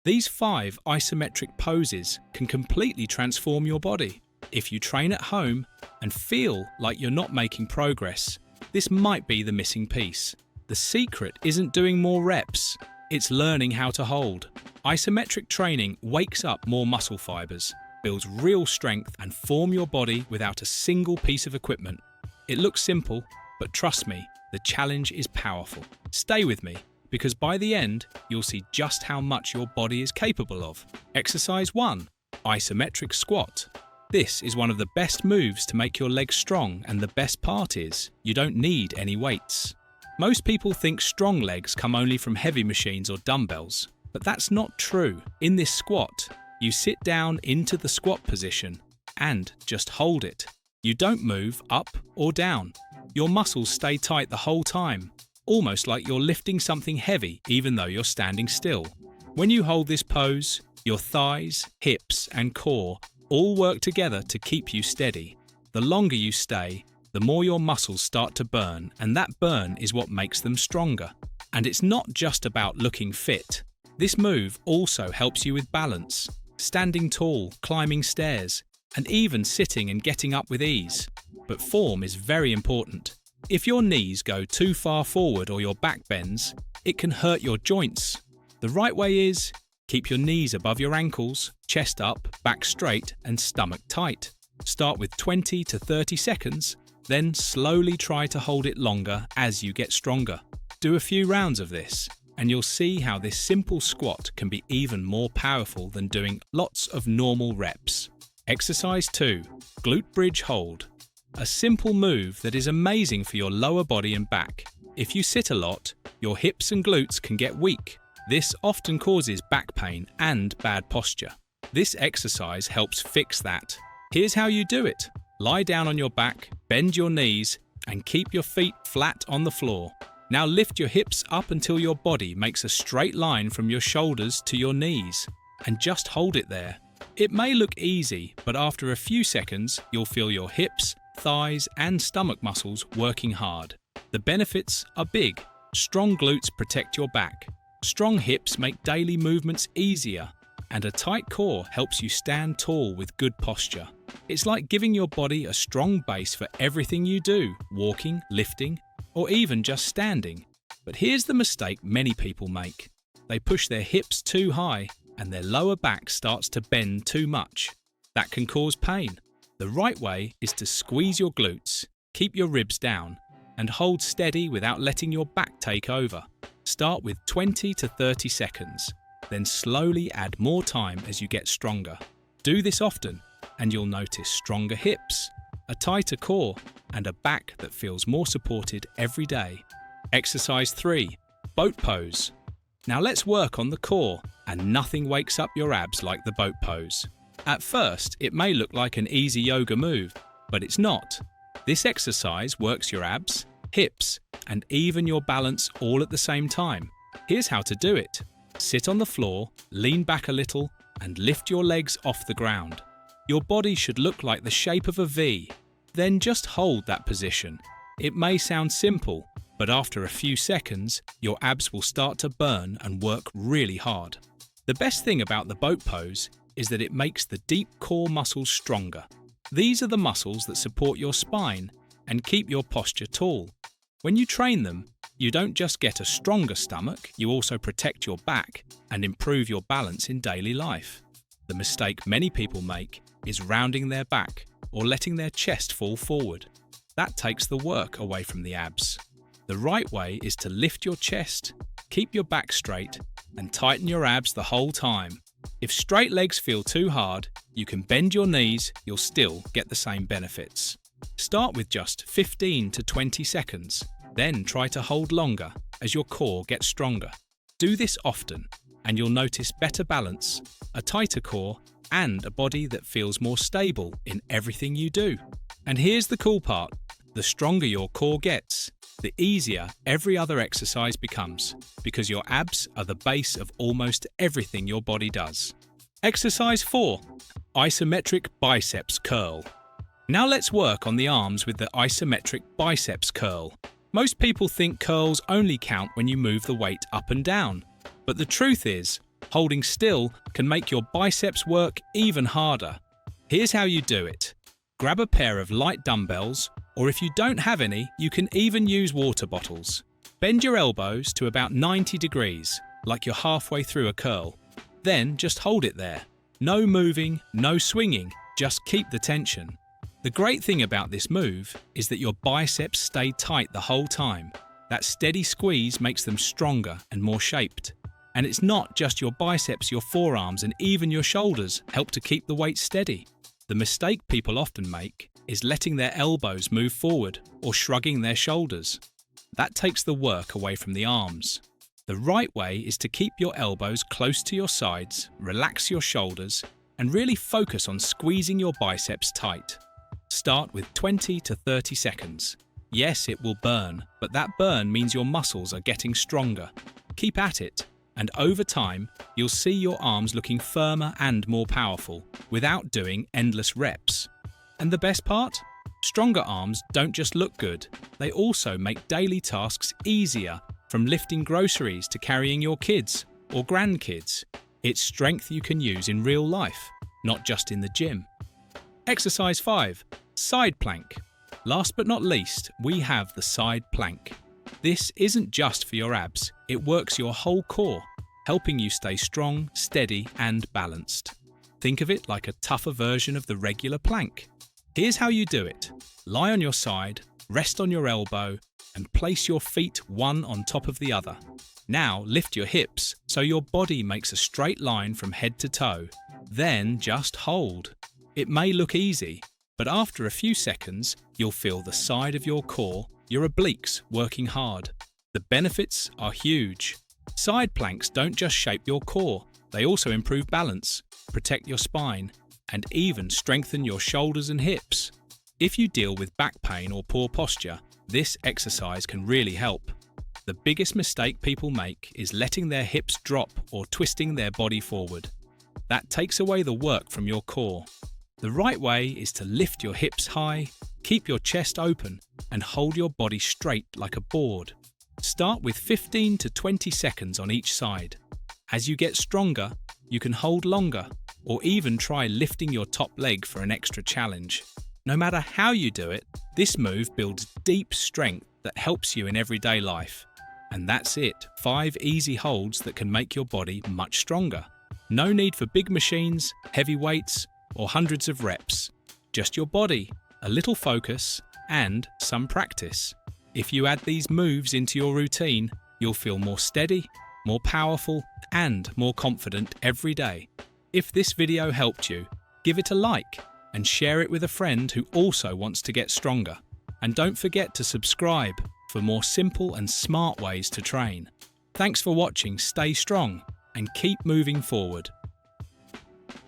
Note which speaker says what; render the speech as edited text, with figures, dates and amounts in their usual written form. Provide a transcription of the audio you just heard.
Speaker 1: These 5 isometric poses can completely transform your body. If you train at home and feel like you're not making progress, this might be the missing piece. The secret isn't doing more reps, it's learning how to hold. Isometric training wakes up more muscle fibers, builds real strength and form your body without a single piece of equipment. It looks simple, but trust me, the challenge is powerful. Stay with me, because by the end, you'll see just how much your body is capable of. Exercise 1. Isometric Squat. This is one of the best moves to make your legs strong, and the best part is, you don't need any weights. Most people think strong legs come only from heavy machines or dumbbells, but that's not true. In this squat, you sit down into the squat position and just hold it. You don't move up or down. Your muscles stay tight the whole time, almost like you're lifting something heavy even though you're standing still. When you hold this pose, your thighs, hips and core all work together to keep you steady. The longer you stay, the more your muscles start to burn, and that burn is what makes them stronger. And it's not just about looking fit. This move also helps you with balance, standing tall, climbing stairs, and even sitting and getting up with ease. But form is very important. If your knees go too far forward or your back bends, it can hurt your joints. The right way is, keep your knees above your ankles, chest up, back straight, and stomach tight. Start with 20 to 30 seconds, then slowly try to hold it longer as you get stronger. Do a few rounds of this, and you'll see how this simple squat can be even more powerful than doing lots of normal reps. Exercise 2. Glute Bridge Hold. A simple move that is amazing for your lower body and back. If you sit a lot, your hips and glutes can get weak. This often causes back pain and bad posture. This exercise helps fix that. Here's how you do it. Lie down on your back, bend your knees, and keep your feet flat on the floor. Now lift your hips up until your body makes a straight line from your shoulders to your knees, and just hold it there. It may look easy, but after a few seconds, you'll feel your hips, thighs, and stomach muscles working hard. The benefits are big. Strong glutes protect your back. Strong hips make daily movements easier, and a tight core helps you stand tall with good posture. It's like giving your body a strong base for everything you do, walking, lifting, or even just standing. But here's the mistake many people make. They push their hips too high, and their lower back starts to bend too much. That can cause pain. The right way is to squeeze your glutes, keep your ribs down, and hold steady without letting your back take over. Start with 20 to 30 seconds, then slowly add more time as you get stronger. Do this often, and you'll notice stronger hips, a tighter core, and a back that feels more supported every day. Exercise 3. Boat Pose. Now let's work on the core, and nothing wakes up your abs like the boat pose. At first, it may look like an easy yoga move, but it's not. This exercise works your abs, hips, and even your balance all at the same time. Here's how to do it. Sit on the floor, lean back a little, and lift your legs off the ground. Your body should look like the shape of a V. Then just hold that position. It may sound simple, but after a few seconds, your abs will start to burn and work really hard. The best thing about the boat pose is that it makes the deep core muscles stronger. These are the muscles that support your spine and keep your posture tall. When you train them, you don't just get a stronger stomach, you also protect your back and improve your balance in daily life. The mistake many people make is rounding their back or letting their chest fall forward. That takes the work away from the abs. The right way is to lift your chest, keep your back straight, and tighten your abs the whole time. If straight legs feel too hard, you can bend your knees, you'll still get the same benefits. Start with just 15 to 20 seconds, then try to hold longer as your core gets stronger. Do this often, and you'll notice better balance, a tighter core, and a body that feels more stable in everything you do. And here's the cool part. The stronger your core gets, the easier every other exercise becomes, because your abs are the base of almost everything your body does. Exercise 4. Isometric Biceps Curl. Now let's work on the arms with the isometric biceps curl. Most people think curls only count when you move the weight up and down. But the truth is, Holding still can make your biceps work even harder. Here's how you do it. Grab a pair of light dumbbells, or if you don't have any, you can even use water bottles. Bend your elbows to about 90 degrees, like you're halfway through a curl. Then just hold it there. No moving, no swinging, just keep the tension. The great thing about this move is that your biceps stay tight the whole time. That steady squeeze makes them stronger and more shaped. And it's not just your biceps, your forearms and even your shoulders help to keep the weight steady. The mistake people often make is letting their elbows move forward or shrugging their shoulders. That takes the work away from the arms. The right way is to keep your elbows close to your sides, relax your shoulders, and really focus on squeezing your biceps tight. Start with 20 to 30 seconds. Yes, it will burn, but that burn means your muscles are getting stronger. Keep at it, and over time, you'll see your arms looking firmer and more powerful without doing endless reps. And the best part? Stronger arms don't just look good, they also make daily tasks easier, from lifting groceries to carrying your kids or grandkids. It's strength you can use in real life, not just in the gym. Exercise 5. Side plank. Last but not least, we have the side plank. This isn't just for your abs, it works your whole core, helping you stay strong, steady and balanced. Think of it like a tougher version of the regular plank. Here's how you do it. Lie on your side, rest on your elbow, and place your feet one on top of the other. Now lift your hips so your body makes a straight line from head to toe. Then just hold. It may look easy, but after a few seconds, you'll feel the side of your core, your obliques, working hard. The benefits are huge. Side planks don't just shape your core, they also improve balance, protect your spine, and even strengthen your shoulders and hips. If you deal with back pain or poor posture, this exercise can really help. The biggest mistake people make is letting their hips drop or twisting their body forward. That takes away the work from your core. The right way is to lift your hips high, keep your chest open, and hold your body straight like a board. Start with 15 to 20 seconds on each side. As you get stronger, you can hold longer, or even try lifting your top leg for an extra challenge. No matter how you do it, this move builds deep strength that helps you in everyday life. And that's it, 5 easy holds that can make your body much stronger. No need for big machines, heavy weights, or hundreds of reps. Just your body, a little focus, and some practice. If you add these moves into your routine, you'll feel more steady, more powerful, and more confident every day. If this video helped you, give it a like and share it with a friend who also wants to get stronger. And don't forget to subscribe for more simple and smart ways to train. Thanks for watching, stay strong, and keep moving forward.